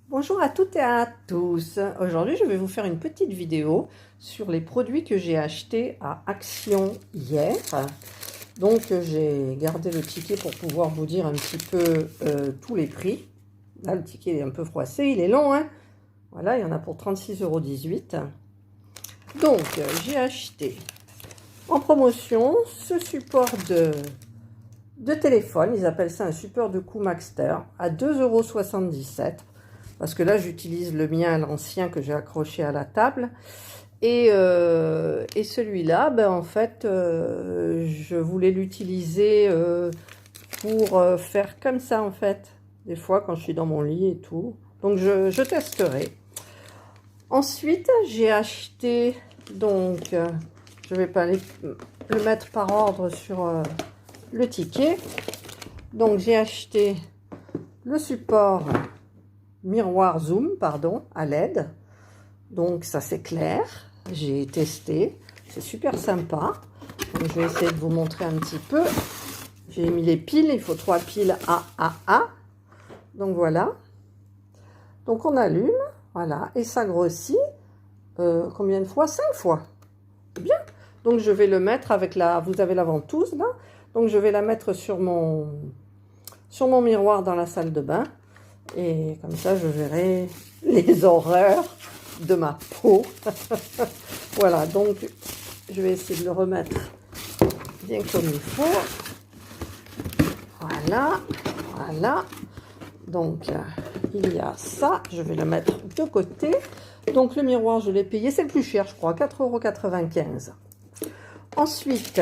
Bonjour à toutes et à tous. Aujourd'hui, je vais vous faire une petite vidéo sur les produits que j'ai achetés à Action hier. Donc, j'ai gardé le ticket pour pouvoir vous dire un petit peu tous les prix. Là, le ticket est un peu froissé, il est long, hein. Voilà, il y en a pour 36,18 €. Donc, j'ai acheté en promotion ce support de téléphone. Ils appellent ça un support de coup Maxter à 2,77 €. Parce que là, j'utilise le mien, l'ancien que j'ai accroché à la table. Et celui-là, ben, en fait, je voulais l'utiliser pour faire comme ça, en fait. Des fois, quand je suis dans mon lit et tout. Donc, je testerai. Ensuite, j'ai acheté, donc, je ne vais pas le mettre par ordre sur le ticket. Donc, j'ai acheté le support miroir zoom, pardon, à LED. Donc ça c'est clair, j'ai testé, c'est super sympa. Donc, je vais essayer de vous montrer un petit peu. J'ai mis les piles, il faut 3 piles AAA. Donc voilà. Donc on allume, voilà, et ça grossit. Combien de fois? 5 fois. C'est bien. Donc je vais le mettre avec la, vous avez la ventouse là. Donc je vais la mettre sur mon miroir dans la salle de bain. Et comme ça, je verrai les horreurs de ma peau. Voilà, donc je vais essayer de le remettre bien comme il faut. Voilà, voilà. Donc, il y a ça. Je vais le mettre de côté. Donc, le miroir, je l'ai payé. C'est le plus cher, je crois, 4,95 €. Ensuite,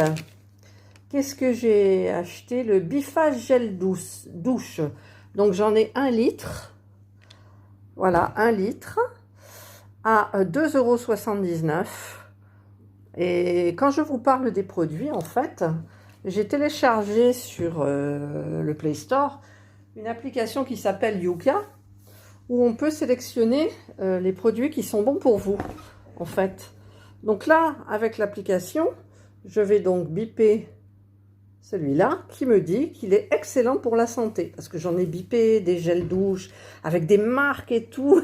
qu'est-ce que j'ai acheté? Le Biphase Gel douche. Donc, j'en ai 1 litre. Voilà, 1 litre à 2,79 €. Et quand je vous parle des produits, en fait, j'ai téléchargé sur le Play Store une application qui s'appelle Yuka, où on peut sélectionner les produits qui sont bons pour vous, en fait. Donc là, avec l'application, je vais donc biper celui-là qui me dit qu'il est excellent pour la santé. Parce que j'en ai bipé des gels douche avec des marques et tout.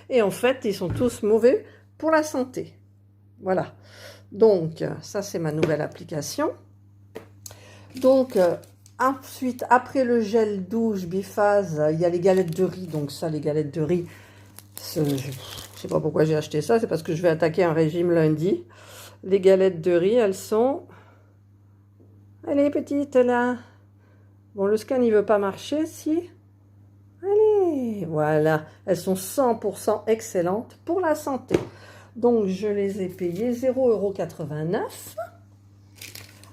Et en fait, ils sont tous mauvais pour la santé. Voilà. Donc, ça, c'est ma nouvelle application. Donc, ensuite, après le gel douche Biphase, il y a les galettes de riz. Donc ça, les galettes de riz, je ne sais pas pourquoi j'ai acheté ça. C'est parce que je vais attaquer un régime lundi. Les galettes de riz, elles sont... Elle est petite là. Bon, le scan, il ne veut pas marcher, si. Allez, voilà. Elles sont 100% excellentes pour la santé. Donc, je les ai payées 0,89 €.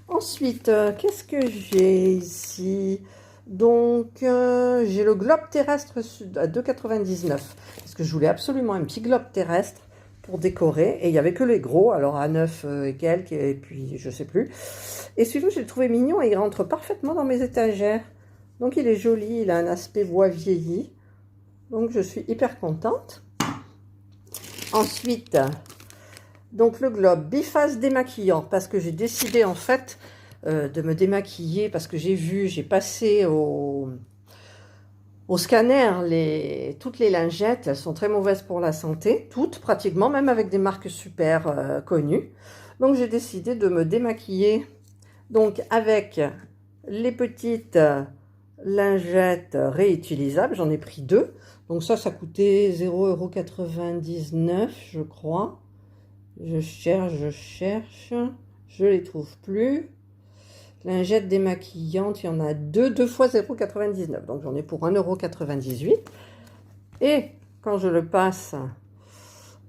Ensuite, qu'est-ce que j'ai ici? Donc, j'ai le globe terrestre à 2,99 €. Parce que je voulais absolument un petit globe terrestre pour décorer. Et il n'y avait que les gros, alors à 9 et quelques, et puis je sais plus. Et celui-là, je l'ai trouvé mignon et il rentre parfaitement dans mes étagères. Donc il est joli, il a un aspect bois vieilli. Donc je suis hyper contente. Ensuite, donc le globe Biphase démaquillant, parce que j'ai décidé en fait de me démaquiller, parce que j'ai passé au scanner toutes les lingettes, elles sont très mauvaises pour la santé, toutes pratiquement, même avec des marques super connues. Donc j'ai décidé de me démaquiller donc avec les petites lingettes réutilisables, j'en ai pris 2. Donc ça coûtait 0,99 €, je crois. Je cherche, je les trouve plus. Lingettes démaquillantes, il y en a 2 fois 0,99 €. Donc j'en ai pour 1,98 €. Et quand je le passe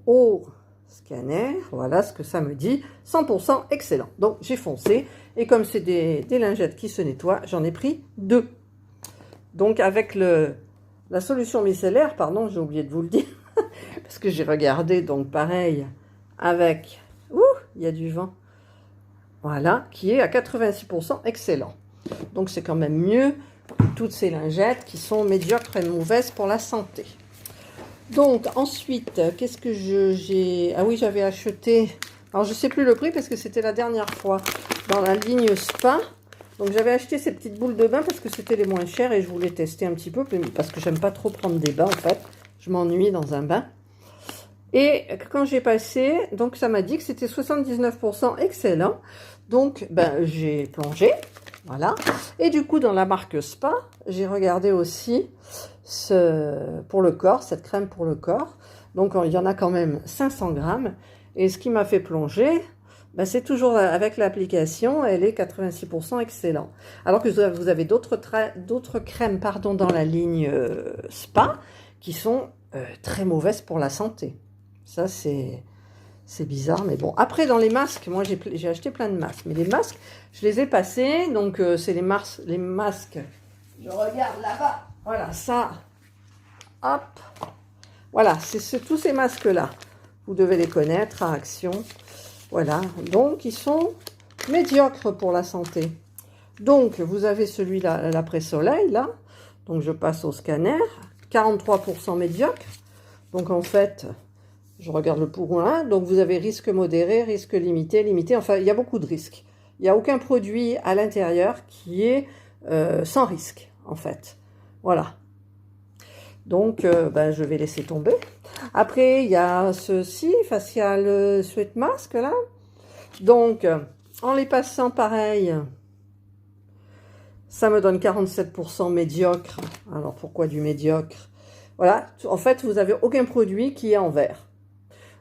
au scanner, voilà ce que ça me dit, 100% excellent. Donc j'ai foncé, et comme c'est des lingettes qui se nettoient, j'en ai pris 2. Donc avec la solution micellaire, pardon, j'ai oublié de vous le dire, parce que j'ai regardé, donc pareil, avec, il y a du vent, voilà, qui est à 86% excellent. Donc c'est quand même mieux que toutes ces lingettes qui sont médiocres et mauvaises pour la santé. Donc ensuite, qu'est-ce que j'ai... Ah oui, j'avais acheté... Alors je ne sais plus le prix parce que c'était la dernière fois dans la ligne Spa. Donc j'avais acheté ces petites boules de bain parce que c'était les moins chères et je voulais tester un petit peu parce que j'aime pas trop prendre des bains en fait. je m'ennuie dans un bain. Et quand j'ai passé, donc ça m'a dit que c'était 79% excellent. Donc, ben, j'ai plongé, voilà. Et du coup, dans la marque Spa, j'ai regardé aussi pour le corps, cette crème pour le corps. Donc, il y en a quand même 500 grammes. Et ce qui m'a fait plonger, ben, c'est toujours avec l'application, elle est 86% excellent. Alors que vous avez d'autres crèmes dans la ligne Spa qui sont très mauvaises pour la santé. Ça, c'est bizarre, mais bon. Après, dans les masques, moi, j'ai acheté plein de masques. Mais les masques, je les ai passés. Donc, c'est les masques. Je regarde là-bas. Voilà, ça. Hop. Voilà, c'est tous ces masques-là. Vous devez les connaître à Action. Voilà. Donc, ils sont médiocres pour la santé. Donc, vous avez celui-là, l'après-soleil, là. Donc, je passe au scanner. 43% médiocre. Donc, en fait... Je regarde le pour là. Donc, vous avez risque modéré, risque limité, limité. Enfin, il y a beaucoup de risques. Il n'y a aucun produit à l'intérieur qui est sans risque, en fait. Voilà. Donc, ben, je vais laisser tomber. Après, il y a ceci, Facial Sweat Mask, là. Donc, en les passant pareil, ça me donne 47% médiocre. Alors, pourquoi du médiocre? Voilà. En fait, vous n'avez aucun produit qui est en vert.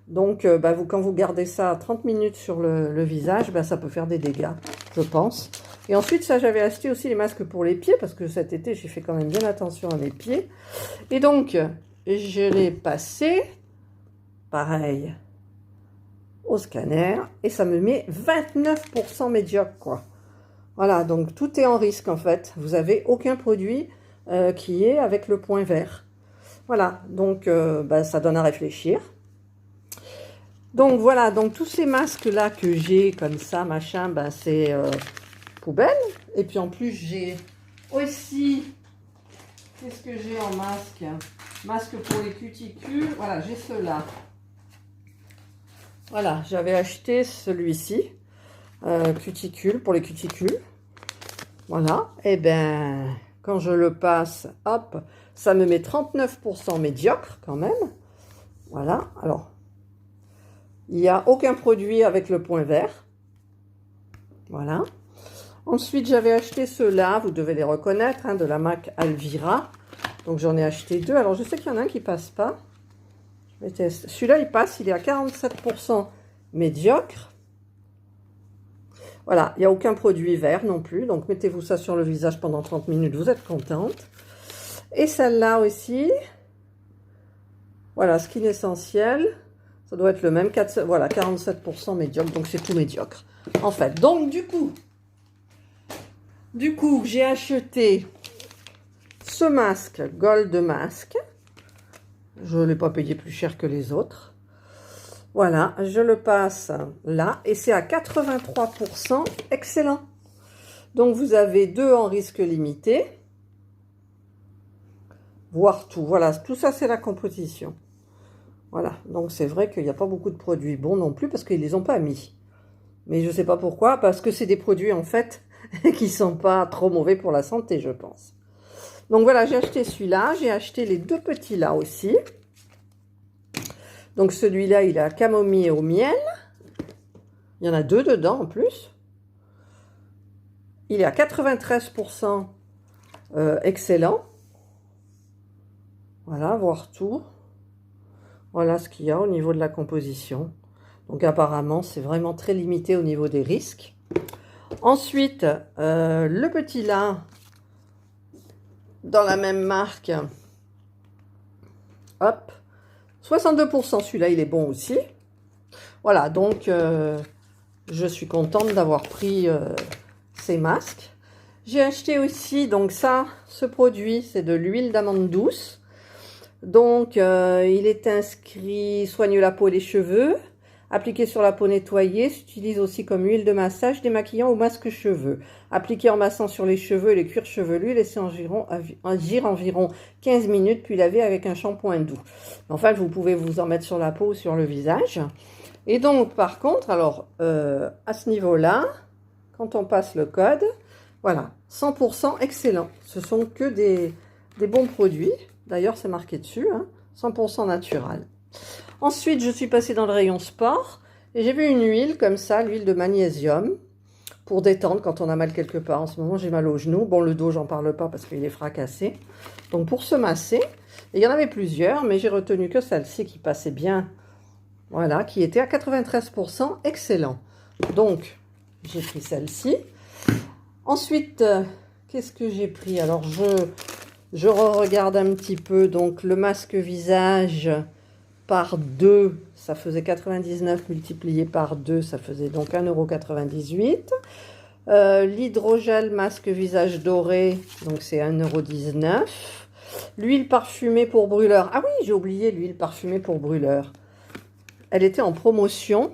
Donc, bah, quand vous gardez ça 30 minutes sur le visage, bah, ça peut faire des dégâts, je pense. Et ensuite, ça, j'avais acheté aussi les masques pour les pieds, parce que cet été, j'ai fait quand même bien attention à mes pieds. Et donc, je l'ai passé, pareil, au scanner, et ça me met 29% médiocre, quoi. Voilà, donc tout est en risque, en fait. Vous n'avez aucun produit qui est avec le point vert. Voilà, donc bah, ça donne à réfléchir. Donc voilà, donc tous ces masques-là que j'ai comme ça, machin, ben c'est poubelle. Et puis en plus, j'ai aussi, qu'est-ce que j'ai en masque? Masque pour les cuticules, voilà, j'ai ceux-là. Voilà, j'avais acheté celui-ci, cuticule, pour les cuticules. Voilà, et ben quand je le passe, hop, ça me met 39% médiocre quand même. Voilà, alors... Il n'y a aucun produit avec le point vert. Voilà. Ensuite, j'avais acheté ceux-là. Vous devez les reconnaître, hein, de la marque Alvira. Donc, j'en ai acheté deux. Alors, je sais qu'il y en a un qui ne passe pas. Je vais tester. Celui-là, il passe. Il est à 47% médiocre. Voilà. Il n'y a aucun produit vert non plus. Donc, mettez-vous ça sur le visage pendant 30 minutes. Vous êtes contente. Et celle-là aussi. Voilà, Skin Essentiel. Ça doit être le même, voilà, 47% médiocre, donc c'est tout médiocre. En fait, donc du coup, j'ai acheté ce masque, Gold Mask. Je ne l'ai pas payé plus cher que les autres. Voilà, je le passe là, et c'est à 83% excellent. Donc, vous avez deux en risque limité, voire tout. Voilà, tout ça, c'est la composition. Voilà, donc c'est vrai qu'il n'y a pas beaucoup de produits bons non plus parce qu'ils ne les ont pas mis. Mais je ne sais pas pourquoi, parce que c'est des produits en fait qui ne sont pas trop mauvais pour la santé, je pense. Donc voilà, j'ai acheté celui-là, j'ai acheté les deux petits là aussi. Donc celui-là, il a camomille au miel. Il y en a deux dedans en plus. Il est à 93% excellent. Voilà, voir tout. Voilà ce qu'il y a au niveau de la composition. Donc apparemment, c'est vraiment très limité au niveau des risques. Ensuite, le petit là, dans la même marque, hop, 62%, celui-là, il est bon aussi. Voilà, donc je suis contente d'avoir pris ces masques. J'ai acheté aussi, donc ça, ce produit, c'est de l'huile d'amande douce. Donc, il est inscrit « Soigne la peau et les cheveux ». Appliqué sur la peau nettoyée, s'utilise aussi comme huile de massage, démaquillant ou masque cheveux. Appliqué en massant sur les cheveux et les cuirs chevelus, laissez agir environ 15 minutes, puis laver avec un shampoing doux. Enfin, vous pouvez vous en mettre sur la peau ou sur le visage. Et donc, par contre, alors, à ce niveau-là, quand on passe le code, voilà, 100% excellent. Ce sont que des bons produits. D'ailleurs, c'est marqué dessus, hein. 100% naturel. Ensuite, je suis passée dans le rayon sport et j'ai vu une huile comme ça, l'huile de magnésium, pour détendre quand on a mal quelque part. En ce moment, j'ai mal au genou. Bon, le dos, j'en parle pas parce qu'il est fracassé. Donc, pour se masser, et il y en avait plusieurs, mais j'ai retenu que celle-ci qui passait bien. Voilà, qui était à 93%, excellent. Donc, j'ai pris celle-ci. Ensuite, qu'est-ce que j'ai pris? Alors, je regarde un petit peu. Donc, le masque visage par 2, ça faisait 99 multiplié par 2, ça faisait donc 1,98 €. L'hydrogel masque visage doré, donc c'est 1,19 €. L'huile parfumée pour brûleur. Ah oui, j'ai oublié l'huile parfumée pour brûleur. Elle était en promotion.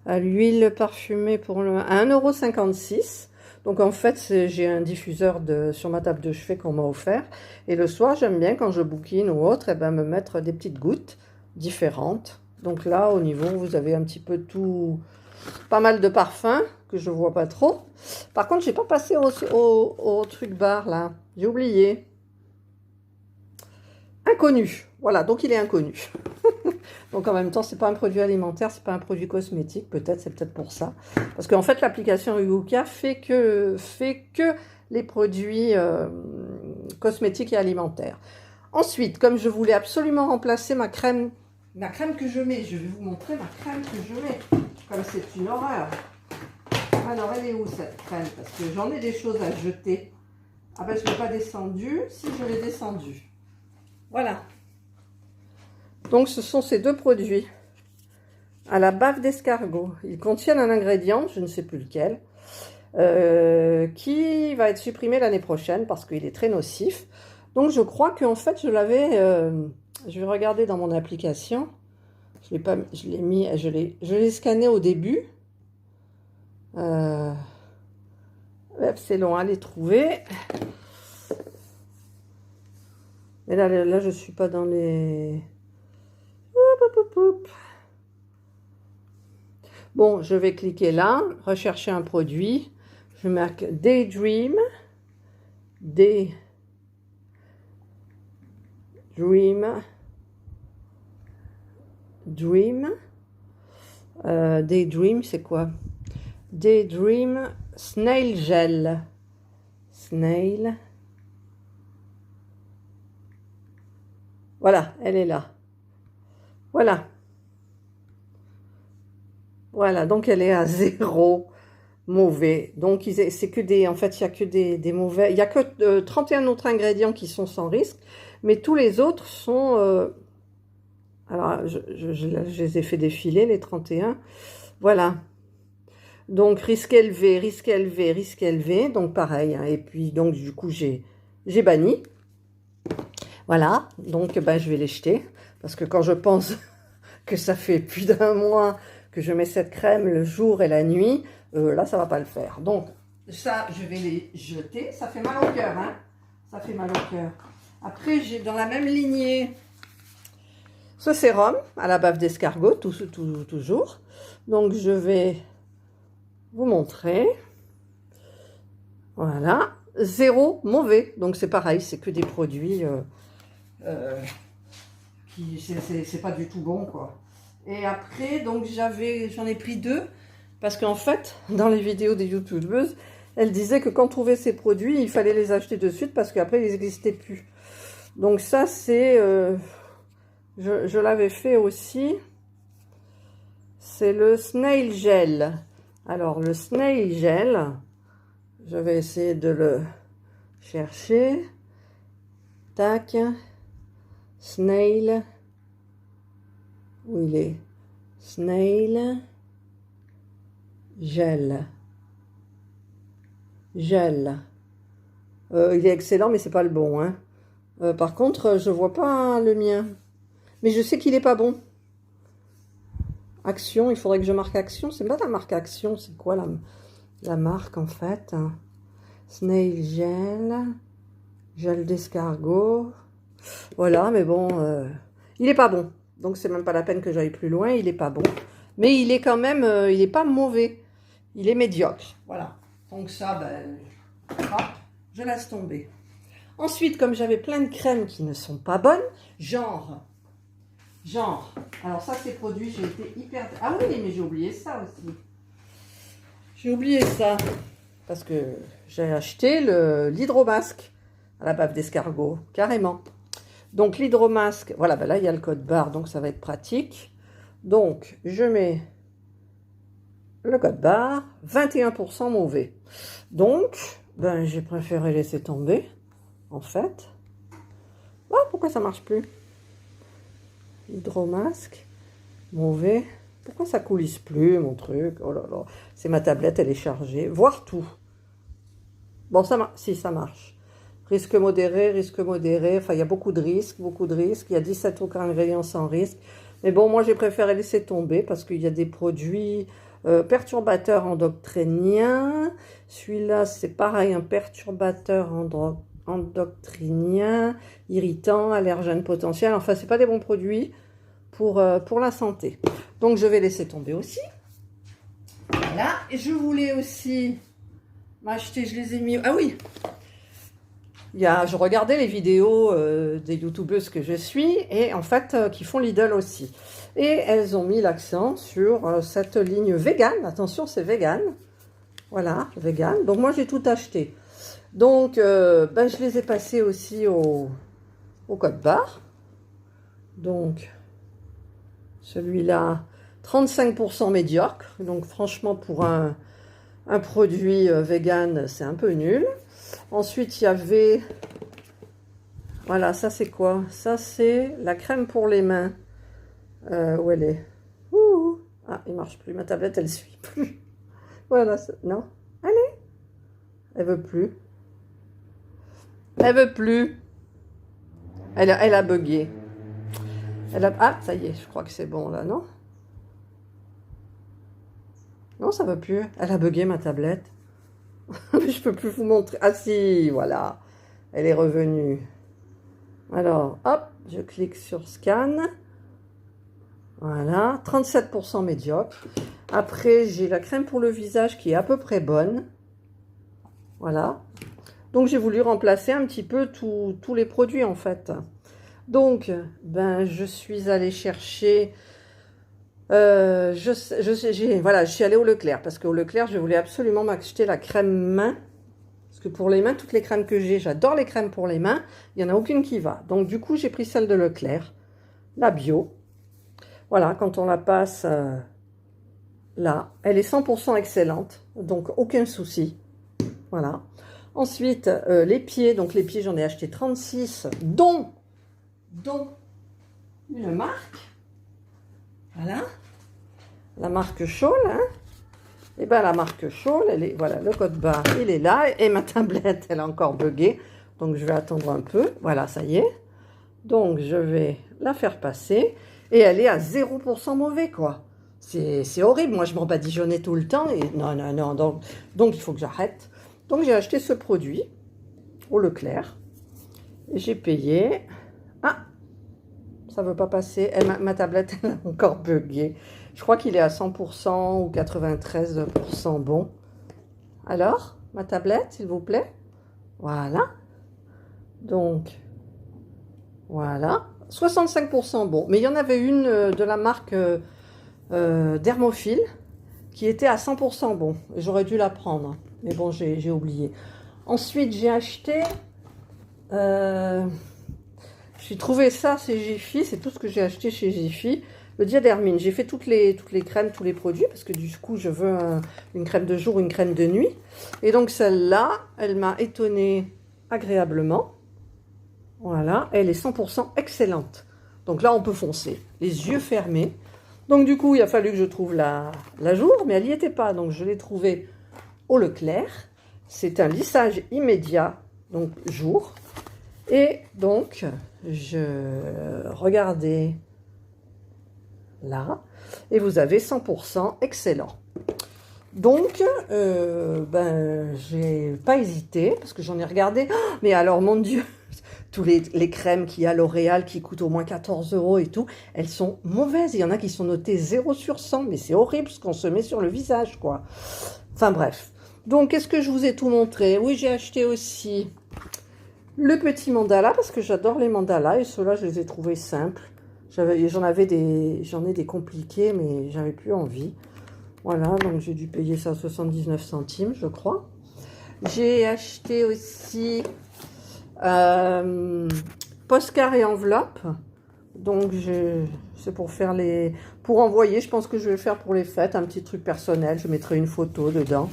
L'huile parfumée pour le à 1,56 €. Donc en fait, j'ai un diffuseur sur ma table de chevet qu'on m'a offert. Et le soir, j'aime bien quand je bouquine ou autre, eh ben, me mettre des petites gouttes différentes. Donc là, au niveau, vous avez un petit peu tout, pas mal de parfums que je vois pas trop. Par contre, j'ai pas passé au truc bar là. J'ai oublié. Inconnu. Voilà, donc il est inconnu. Donc en même temps, c'est pas un produit alimentaire, c'est pas un produit cosmétique, peut-être, c'est peut-être pour ça. Parce qu'en fait, l'application Yuka fait que les produits cosmétiques et alimentaires. Ensuite, comme je voulais absolument remplacer ma crème que je mets, je vais vous montrer ma crème que je mets, comme c'est une horreur. Alors, elle est où cette crème? Parce que j'en ai des choses à jeter. Ah ben, je ne l'ai pas descendue. Si, je l'ai descendue. Voilà. Donc, ce sont ces deux produits à la bave d'escargot. Ils contiennent un ingrédient, je ne sais plus lequel, qui va être supprimé l'année prochaine parce qu'il est très nocif. Donc, je crois qu'en fait, je l'avais... je vais regarder dans mon application. Je l'ai scanné au début. C'est long à les trouver. Mais là je suis pas dans les... Bon, je vais cliquer là, rechercher un produit. Je marque Daydream. Daydream, c'est quoi? Daydream Snail Gel. Snail. Voilà, elle est là. Voilà. Voilà, donc elle est à 0 mauvais. Donc c'est que des, en fait, il n'y a que des mauvais. Il n'y a que 31 autres ingrédients qui sont sans risque, mais tous les autres sont... alors, je les ai fait défiler, les 31. Voilà. Donc, risque élevé, risque élevé, risque élevé. Donc, pareil. Hein. Et puis, donc, du coup, j'ai banni. Voilà. Donc, ben, je vais les jeter. Parce que quand je pense que ça fait plus d'1 mois que je mets cette crème le jour et la nuit, là, ça va pas le faire. Donc, ça, je vais les jeter. Ça fait mal au cœur, hein. Ça fait mal au cœur. Après, j'ai dans la même lignée ce sérum à la bave d'escargot, toujours. Donc, je vais vous montrer. Voilà. 0 mauvais. Donc, c'est pareil, c'est que des produits qui... c'est pas du tout bon, quoi. Et après, donc, j'en ai pris 2. Parce qu'en fait, dans les vidéos des youtubeuses, elle disait que quand on trouvait ces produits, il fallait les acheter de suite parce qu'après, ils n'existaient plus. Donc ça, c'est... je l'avais fait aussi. C'est le Snail Gel. Alors, le Snail Gel, je vais essayer de le chercher. Tac. Snail. Où il est? Snail Gel. Gel. Il est excellent, mais c'est pas le bon. Hein. Par contre, je vois pas le mien. Mais je sais qu'il est pas bon. Action, il faudrait que je marque Action. C'est pas la marque Action, c'est quoi la marque en fait? Snail Gel. Gel d'escargot. Voilà, mais bon, il est pas bon. Donc c'est même pas la peine que j'aille plus loin, il est pas bon. Mais il est quand même, il est pas mauvais. Il est médiocre, voilà. Donc ça, ben, hop, je laisse tomber. Ensuite, comme j'avais plein de crèmes qui ne sont pas bonnes, genre, alors ça, ces produits, j'ai été hyper... Ah oui, mais j'ai oublié ça aussi. J'ai oublié ça, parce que j'ai acheté l'hydromasque à la bave d'escargot, carrément. Donc l'hydromasque, voilà, ben là, il y a le code barre, donc ça va être pratique. Donc, je mets le code barre, 21% mauvais. Donc, ben, j'ai préféré laisser tomber, en fait. Oh, pourquoi ça marche plus? Hydromasque, mauvais. Pourquoi ça coulisse plus, mon truc? Oh là là, c'est ma tablette, elle est chargée. Voir tout. Bon, si, ça marche. Risque modéré, enfin, il y a beaucoup de risques, Il y a 17 autres ingrédients sans risque. Mais bon, moi, j'ai préféré laisser tomber parce qu'il y a des produits perturbateurs endocriniens. Celui-là, c'est pareil, un perturbateur endocrinien, irritant, allergène potentiel. Enfin, c'est pas des bons produits pour la santé. Donc, je vais laisser tomber aussi. Voilà. Et je voulais aussi m'acheter, je les ai mis... Ah oui, je regardais les vidéos des youtubeuses que je suis et en fait qui font Lidl aussi. Et elles ont mis l'accent sur cette ligne vegan. Attention, c'est vegan. Voilà, vegan. Donc moi, j'ai tout acheté. Donc, ben, je les ai passés aussi au code barre. Donc, celui-là, 35% médiocre. Donc, franchement, pour un produit vegan, c'est un peu nul. Ensuite, il y avait... Voilà, ça c'est quoi? Ça c'est la crème pour les mains. Où elle est? Ouh. Ah, il marche plus. Ma tablette, elle suit plus. Voilà, non. Allez. Elle veut plus. Elle veut plus. Elle a bugué. Ah, ça y est, je crois que c'est bon là, non? Non, ça veut plus. Elle a bugué ma tablette. Je peux plus vous montrer. Ah si, voilà. Elle est revenue. Alors, hop, je clique sur scan. Voilà, 37% médiocre. Après, j'ai la crème pour le visage qui est à peu près bonne. Voilà. Donc, j'ai voulu remplacer un petit peu tous les produits, en fait. Donc, ben, je suis allée chercher... voilà, je suis allée au Leclerc. Parce qu'au Leclerc, je voulais absolument m'acheter la crème main. Parce que pour les mains, toutes les crèmes que j'ai, j'adore les crèmes pour les mains. Il n'y en a aucune qui va. Donc, du coup, j'ai pris celle de Leclerc. La bio. Voilà, quand on la passe là, elle est 100% excellente. Donc, aucun souci. Voilà. Ensuite, les pieds. Donc, les pieds, j'en ai acheté 36, dont une marque. Voilà. La marque Scholl, hein. Et bien, la marque Scholl, elle est, voilà, le code barre, il est là. Et ma tablette, elle a encore bugué. Donc, je vais attendre un peu. Voilà, ça y est. Donc, je vais la faire passer. Et elle est à 0% mauvais, quoi. C'est horrible. Moi, je m'en badigeonnais tout le temps. Et non. Donc, il faut que j'arrête. Donc, j'ai acheté ce produit au Leclerc. Et j'ai payé. Ah, ça ne veut pas passer. Ma tablette, elle a encore bugué. Je crois qu'il est à 100% ou 93% bon. Alors, ma tablette, s'il vous plaît. Voilà. Donc, voilà. 65% bon. Mais il y en avait une de la marque Dermophile qui était à 100% bon. J'aurais dû la prendre. Mais bon, j'ai oublié. Ensuite, j'ai acheté... j'ai trouvé ça chez Jiffy. C'est tout ce que j'ai acheté chez Jiffy. Le Diadermine. J'ai fait toutes les crèmes, tous les produits. Parce que du coup, je veux une crème de jour, une crème de nuit. Et donc, celle-là, elle m'a étonnée agréablement. Voilà, elle est 100% excellente. Donc là, on peut foncer, les yeux fermés. Donc du coup, il a fallu que je trouve la jour, mais elle n'y était pas. Donc je l'ai trouvée au Leclerc. C'est un lissage immédiat, donc jour. Et donc, je regardais là, et vous avez 100% excellent. Donc, ben, j'ai pas hésité, parce que j'en ai regardé. Oh, mais alors, mon Dieu, tous les crèmes qu'il y a L'Oréal qui coûtent au moins 14 € et tout, elles sont mauvaises. Il y en a qui sont notées 0/100, mais c'est horrible ce qu'on se met sur le visage, quoi. Enfin bref. Donc, est-ce que je vous ai tout montré? Oui, j'ai acheté aussi Le petit mandala, parce que j'adore les mandalas, et ceux-là, je les ai trouvés simples. J'en ai des compliqués, mais j'avais plus envie. Voilà, donc j'ai dû payer ça 79 centimes, je crois. J'ai acheté aussi postcard et enveloppe. Donc c'est pour faire pour envoyer. Je pense que je vais faire pour les fêtes un petit truc personnel. Je mettrai une photo dedans.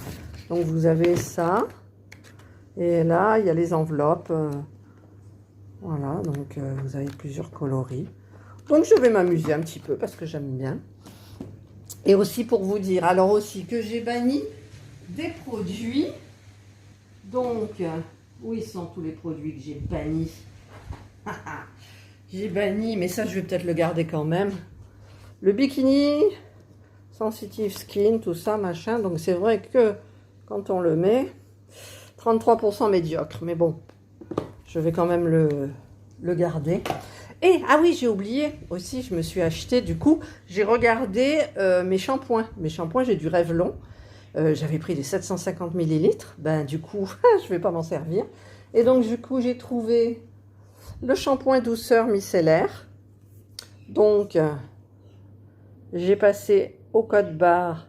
Donc vous avez ça. Et là, il y a les enveloppes. Voilà, donc vous avez plusieurs coloris. Donc je vais m'amuser un petit peu parce que j'aime bien. Et aussi pour vous dire, alors aussi que j'ai banni des produits. Donc, où ils sont tous les produits que j'ai bannis? J'ai banni, mais ça je vais peut-être le garder quand même. Le bikini, sensitive skin, tout ça, machin. Donc c'est vrai que quand on le met, 33% médiocre. Mais bon, je vais quand même le garder. Et, ah oui, j'ai oublié aussi, je me suis acheté, du coup, j'ai regardé mes shampoings. Mes shampoings, j'ai du Revlon. J'avais pris des 750 millilitres. Ben, du coup, je ne vais pas m'en servir. Et donc, du coup, j'ai trouvé le shampoing douceur micellaire. Donc, j'ai passé au code barre.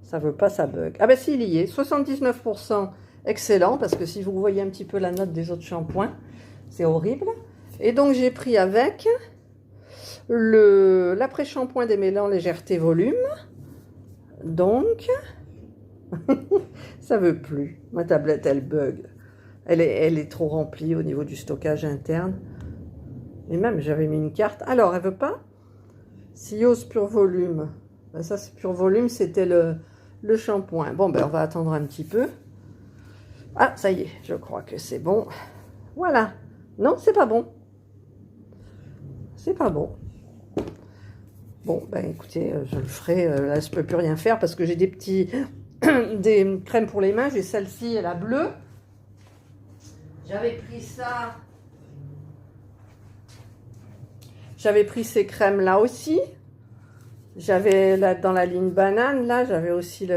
Ça veut pas, ça bug. Ah ben, si, il y est. 79% excellent, parce que si vous voyez un petit peu la note des autres shampoings, c'est horrible. Et donc, j'ai pris avec l'après-shampoing démêlant légèreté volume. Donc, ça veut plus. Ma tablette, elle bug. Elle est trop remplie au niveau du stockage interne. Et même, j'avais mis une carte. Alors, elle veut pas. Sios Pure Volume. Ben, ça, c'est Pure Volume, c'était le shampoing. Bon, ben, on va attendre un petit peu. Ah, ça y est, je crois que c'est bon. Voilà. Non, c'est pas bon. C'est pas bon. Bon, ben écoutez, je le ferai. Là, je peux plus rien faire parce que j'ai des crèmes pour les mains. J'ai celle-ci, la bleue. J'avais pris ça. J'avais pris ces crèmes-là aussi. J'avais là dans la ligne banane, là, j'avais aussi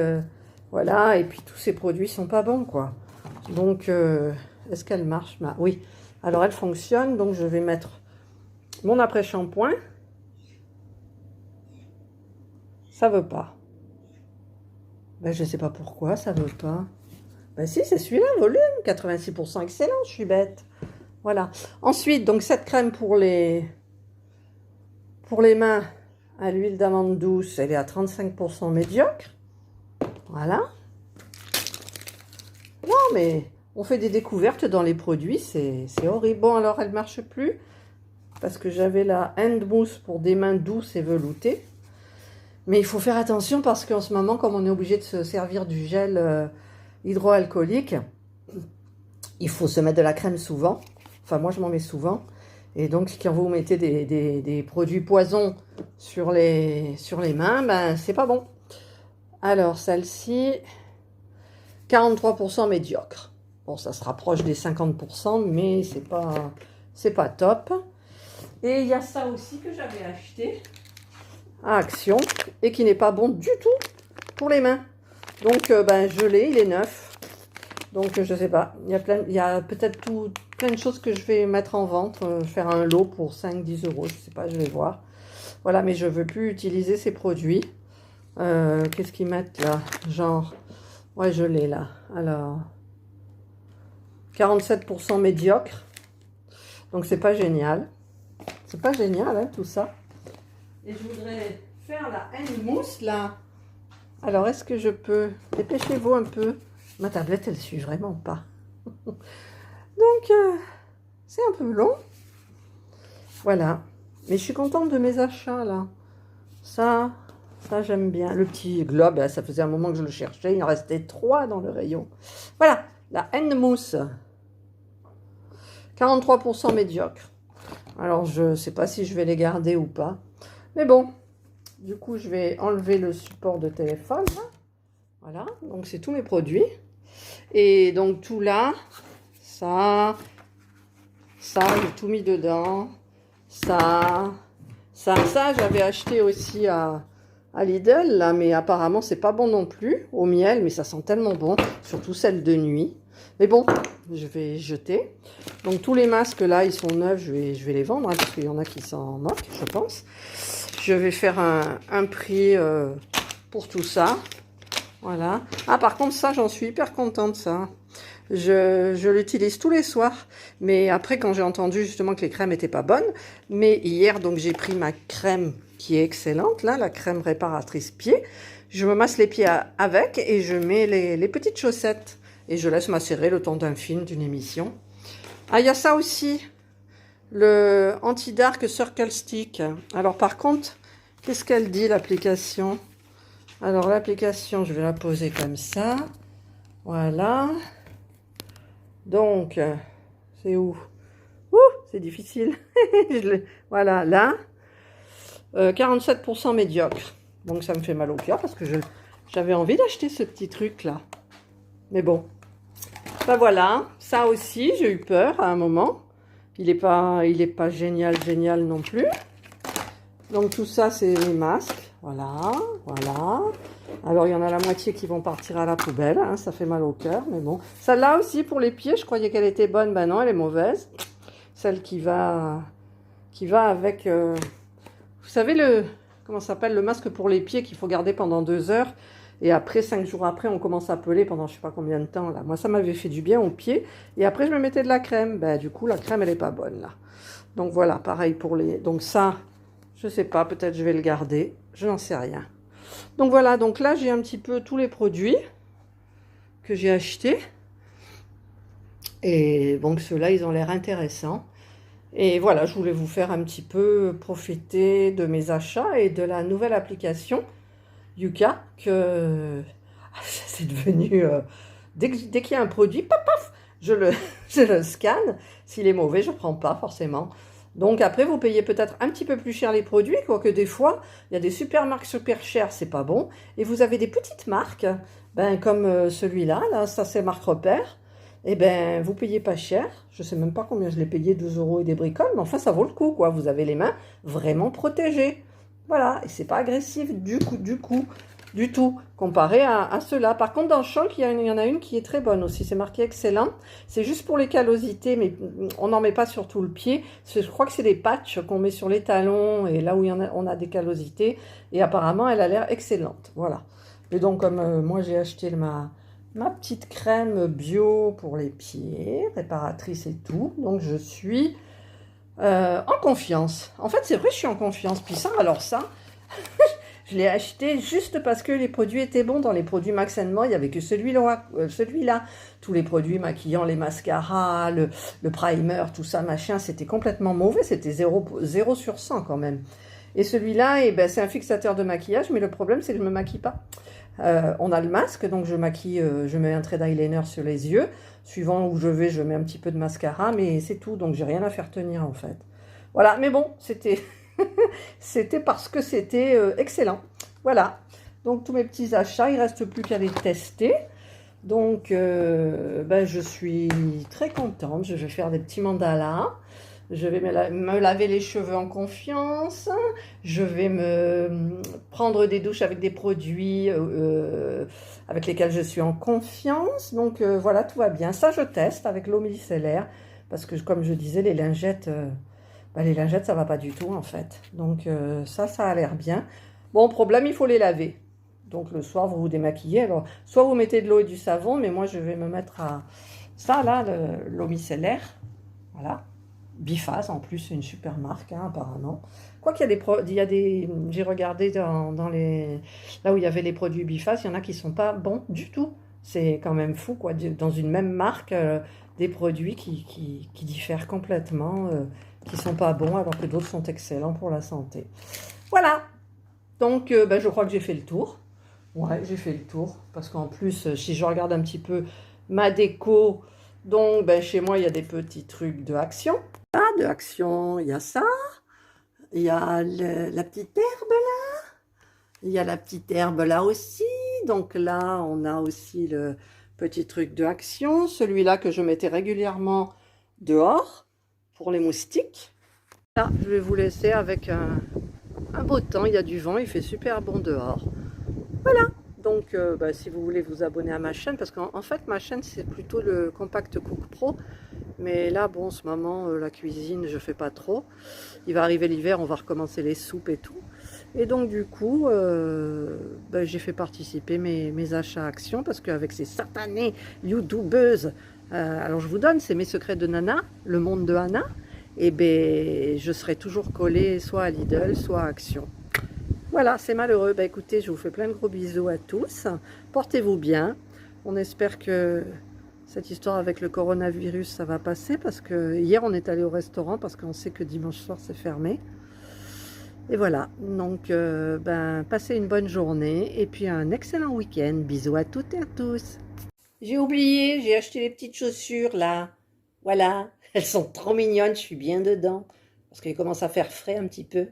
voilà, et puis tous ces produits sont pas bons, quoi. Donc, est-ce qu'elle marche? Oui. Alors, elle fonctionne, donc je vais mettre mon après-shampoing. Ça veut pas. Ben, je sais pas pourquoi ça veut pas. Ben si, c'est celui-là, volume, 86% excellent, je suis bête. Voilà. Ensuite, donc cette crème pour les mains à l'huile d'amande douce, elle est à 35% médiocre. Voilà. Non, mais on fait des découvertes dans les produits, c'est horrible. Bon, alors elle marche plus parce que j'avais la hand mousse pour des mains douces et veloutées. Mais il faut faire attention parce qu'en ce moment, comme on est obligé de se servir du gel hydroalcoolique, il faut se mettre de la crème souvent. Enfin, moi, je m'en mets souvent. Et donc, quand vous mettez des produits poison sur les mains, ben, c'est pas bon. Alors, celle-ci, 43% médiocre. Bon, ça se rapproche des 50%, mais c'est pas top. Et il y a ça aussi que j'avais acheté à Action et qui n'est pas bon du tout pour les mains. Donc, ben, je l'ai, il est neuf. Donc, je sais pas. Il y a peut-être plein de choses que je vais mettre en vente. Faire un lot pour 5-10 euros. Je sais pas, je vais voir. Voilà, mais je veux plus utiliser ces produits. Qu'est-ce qu'ils mettent là? Genre, ouais, je l'ai là. Alors, 47% médiocre. Donc, c'est pas génial. C'est pas génial, hein, tout ça. Et je voudrais faire la hand mousse là. Alors, est-ce que je peux? Dépêchez-vous un peu. Ma tablette, elle suit vraiment pas. Donc, c'est un peu long. Voilà. Mais je suis contente de mes achats là. Ça j'aime bien. Le petit globe, ça faisait un moment que je le cherchais. Il en restait 3 dans le rayon. Voilà, la hand mousse. 43% médiocre. Alors, je ne sais pas si je vais les garder ou pas. Mais bon, du coup, je vais enlever le support de téléphone. Voilà, donc c'est tous mes produits. Et donc, tout là, ça, j'ai tout mis dedans. Ça, j'avais acheté aussi à Lidl, là, mais apparemment, c'est pas bon non plus, au miel, mais ça sent tellement bon, surtout celle de nuit. Mais bon, je vais jeter. Donc tous les masques là, ils sont neufs, je vais les vendre, hein, parce qu'il y en a qui s'en moquent, je pense. Je vais faire un prix pour tout ça. Voilà. Ah, par contre, ça, j'en suis hyper contente, ça. Je l'utilise tous les soirs. Mais après, quand j'ai entendu justement que les crèmes n'étaient pas bonnes, mais hier, donc j'ai pris ma crème qui est excellente, là, la crème réparatrice pieds. Je me masse les pieds avec et je mets les petites chaussettes. Et je laisse macérer le temps d'un film, d'une émission. Ah, il y a ça aussi, le Anti-Dark Circle Stick. Alors par contre, qu'est-ce qu'elle dit l'application? Alors l'application, je vais la poser comme ça. Voilà. Donc, c'est où? Ouh, c'est difficile. Voilà, là. 47% médiocre. Donc ça me fait mal au cœur parce que j'avais envie d'acheter ce petit truc là. Mais bon. Ben voilà, ça aussi, j'ai eu peur à un moment. Il est pas génial non plus. Donc tout ça, c'est les masques. Voilà, voilà. Alors il y en a la moitié qui vont partir à la poubelle. Hein, ça fait mal au cœur, mais bon. Celle-là aussi pour les pieds, je croyais qu'elle était bonne. Ben non, elle est mauvaise. Celle qui va avec... vous savez, comment ça s'appelle, le masque pour les pieds qu'il faut garder pendant 2 heures. Et après, 5 jours après, on commence à peler pendant je ne sais pas combien de temps. Là. Moi, ça m'avait fait du bien aux pieds. Et après, je me mettais de la crème. Ben, du coup, la crème, elle n'est pas bonne, là. Donc, voilà, pareil pour les... Donc, ça, je ne sais pas, peut-être je vais le garder. Je n'en sais rien. Donc, voilà. Donc, là, j'ai un petit peu tous les produits que j'ai achetés. Et donc, ceux-là, ils ont l'air intéressants. Et voilà, je voulais vous faire un petit peu profiter de mes achats et de la nouvelle application Yuka, que c'est devenu, dès qu'il y a un produit, paf, paf, je le scanne. S'il est mauvais, je ne prends pas forcément. Donc après, vous payez peut-être un petit peu plus cher les produits, quoique des fois, il y a des super marques super chères, c'est pas bon. Et vous avez des petites marques, ben, comme celui-là, là, ça c'est marque Repère. Et ben, vous payez pas cher. Je sais même pas combien je l'ai payé, 2 € et des bricoles, mais enfin, ça vaut le coup, quoi. Vous avez les mains vraiment protégées. Voilà, et c'est pas agressif du tout, comparé à ceux-là. Par contre, dans le Schunk, il y en a une qui est très bonne aussi. C'est marqué excellent. C'est juste pour les callosités, mais on n'en met pas sur tout le pied. Je crois que c'est des patchs qu'on met sur les talons et là où on a des callosités. Et apparemment, elle a l'air excellente. Voilà. Et donc, comme moi, j'ai acheté ma petite crème bio pour les pieds, réparatrice et tout. Donc, je suis... en confiance. En fait, c'est vrai, je suis en confiance. Puis ça, alors ça, je l'ai acheté juste parce que les produits étaient bons. Dans les produits Max Moi, il n'y avait que celui-là. Tous les produits maquillants, les mascaras, le primer, tout ça, machin, c'était complètement mauvais. C'était 0 sur 100 quand même. Et celui-là, eh ben, c'est un fixateur de maquillage, mais le problème, c'est que je ne me maquille pas. On a le masque, donc je maquille, je mets un trait d'eyeliner sur les yeux. Suivant où je vais, je mets un petit peu de mascara, mais c'est tout. Donc, j'ai rien à faire tenir, en fait. Voilà, mais bon, c'était c'était parce que c'était excellent. Voilà. Donc, tous mes petits achats, il ne reste plus qu'à les tester. Donc, ben, je suis très contente. Je vais faire des petits mandalas. Je vais me laver les cheveux en confiance. Je vais me prendre des douches avec des produits avec lesquels je suis en confiance. Donc voilà, tout va bien. Ça, je teste avec l'eau micellaire. Parce que comme je disais, les lingettes, ça va pas du tout en fait. Donc ça a l'air bien. Bon, problème, il faut les laver. Donc le soir, vous vous démaquillez. Alors, soit vous mettez de l'eau et du savon, mais moi, je vais me mettre à ça, là, l'eau micellaire. Voilà. Biphase, en plus, c'est une super marque, hein, apparemment. Quoi qu'il y a des... J'ai regardé dans les... Là où il y avait les produits Biphase, il y en a qui ne sont pas bons du tout. C'est quand même fou, quoi. Dans une même marque, des produits qui diffèrent complètement, qui ne sont pas bons, alors que d'autres sont excellents pour la santé. Voilà. Donc, ben, je crois que j'ai fait le tour. Ouais, j'ai fait le tour. Parce qu'en plus, si je regarde un petit peu ma déco... Donc, ben, chez moi, il y a des petits trucs de Action. Ah, de Action, il y a ça. Il y a la petite herbe là. Il y a la petite herbe là aussi. Donc là, on a aussi le petit truc de Action. Celui-là que je mettais régulièrement dehors pour les moustiques. Là, je vais vous laisser avec un beau temps. Il y a du vent, il fait super bon dehors. Voilà. Donc, si vous voulez vous abonner à ma chaîne, parce qu'en fait, ma chaîne, c'est plutôt le Compact Cook Pro. Mais là, bon, en ce moment, la cuisine, je fais pas trop. Il va arriver l'hiver, on va recommencer les soupes et tout. Et donc, du coup, j'ai fait participer mes achats actions, parce qu'avec ces satanées youtubeuses, alors je vous donne, c'est mes secrets de Nana, le monde de Anna, et ben, je serai toujours collée soit à Lidl, soit à Action. Voilà, c'est malheureux. Bah écoutez, je vous fais plein de gros bisous à tous. Portez-vous bien. On espère que cette histoire avec le coronavirus, ça va passer, parce que hier, on est allé au restaurant parce qu'on sait que dimanche soir, c'est fermé. Et voilà, donc passez une bonne journée et puis un excellent week-end. Bisous à toutes et à tous. J'ai oublié, j'ai acheté les petites chaussures là. Voilà, elles sont trop mignonnes, je suis bien dedans. Parce qu'il commence à faire frais un petit peu.